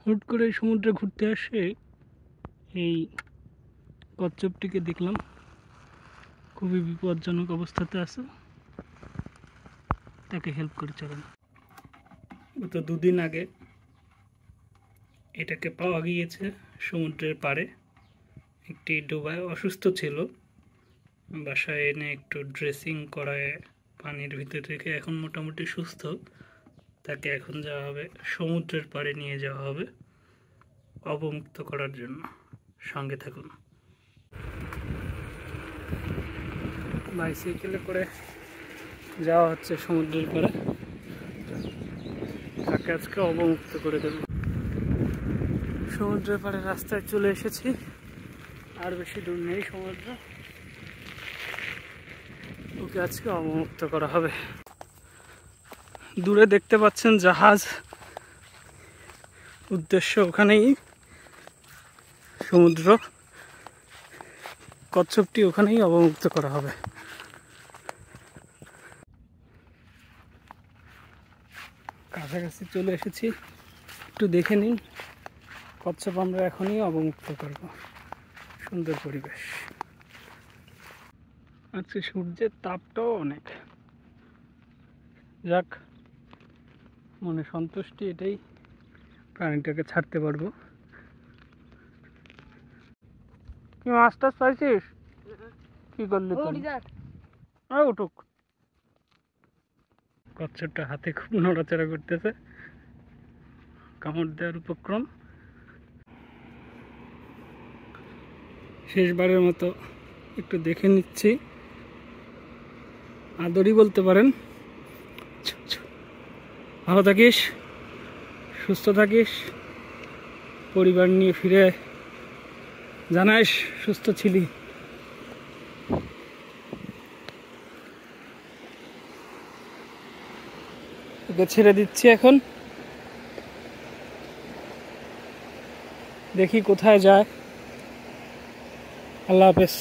হুট করে সমুদ্রে ঘুরতে আসে এই কচ্ছপটিকে দেখলাম খুবই বিপজ্জনক অবস্থাতে আছে, তাকে হেল্প করে চলেন। গত দুদিন আগে এটাকে পাওয়া গিয়েছে সমুদ্রের পাড়ে। একটি ডুবায় অসুস্থ ছিল, বাসায় এনে একটু ড্রেসিং করায় পানির ভিতর রেখে এখন মোটামুটি সুস্থ। তাকে এখন যাওয়া হবে সমুদ্রের পাড়ে, নিয়ে যাওয়া হবে অবমুক্ত করার জন্য। সঙ্গে থাকুন। বাইসাইকেলে করে যাওয়া হচ্ছে সমুদ্রের পাড়ে, তাকে আজকে অবমুক্ত করে দেব। সমুদ্রের পাড়ে রাস্তায় চলে এসেছি, আর বেশি দূর নেই সমুদ্র। ওকে আজকে অবমুক্ত করা হবে। দূরে দেখতে পাচ্ছেন জাহাজ, উদ্দেশ্য ওখানেই সমুদ্র। কচ্ছপটি ওখানেই অবমুক্ত করা হবে। কাছাকাছি চলে এসেছি, একটু দেখে নিন। কচ্ছপ আমরা এখনই অবমুক্ত করব। সুন্দর পরিবেশ। আজকে সূর্যের তাপটাও অনেক, যাক মনে সন্তুষ্টি এটাই, প্রাণীটাকে ছাড়তে পারবো। কি মাছ টাছ পাইছিস? কি করলি তুমি? উঠুক। কচ্ছপটা হাতে খুব নড়াচড়া করতেছে, কামড় দেওয়ার উপক্রম। শেষবারের মতো একটু দেখে নিচ্ছি, আদরই বলতে পারেন। ভালো থাকিস, সুস্থ থাকিস, পরিবার নিয়ে ফিরে জানাইস সুস্থ ছিলি। ওকে ছেড়ে দিচ্ছি এখন, দেখি কোথায় যায়। আল্লাহ হাফেজ।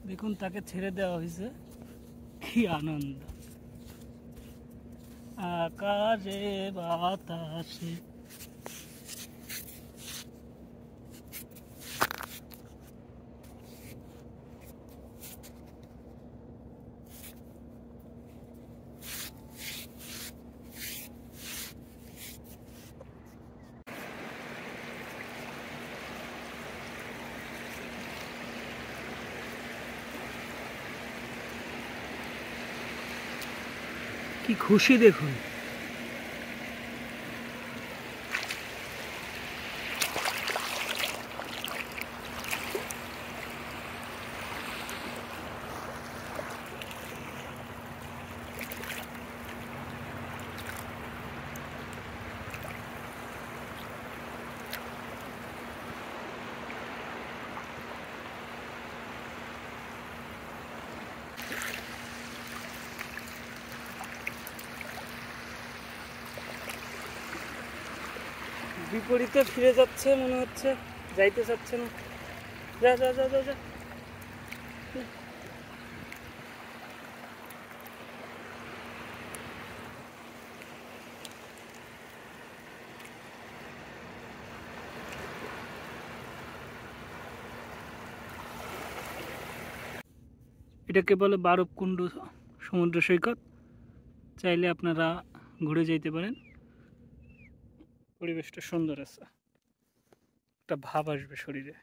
দেখুন তাকে ছেড়ে দেওয়া হয়েছে, কি আনন্দ। আকাশে বাতাসে কি খুশি দেখুন। বিপরীতে ফিরে যাচ্ছে মনে হচ্ছে, যাইতে চাচ্ছে না। যা যা যা যা যা। এটাকে বলে বারবকুণ্ড সমুদ্র সৈকত। চাইলে আপনারা ঘুরে যেতে পারেন, পরিবেশটা সুন্দর আছে, একটা ভাব আসবে শরীরে।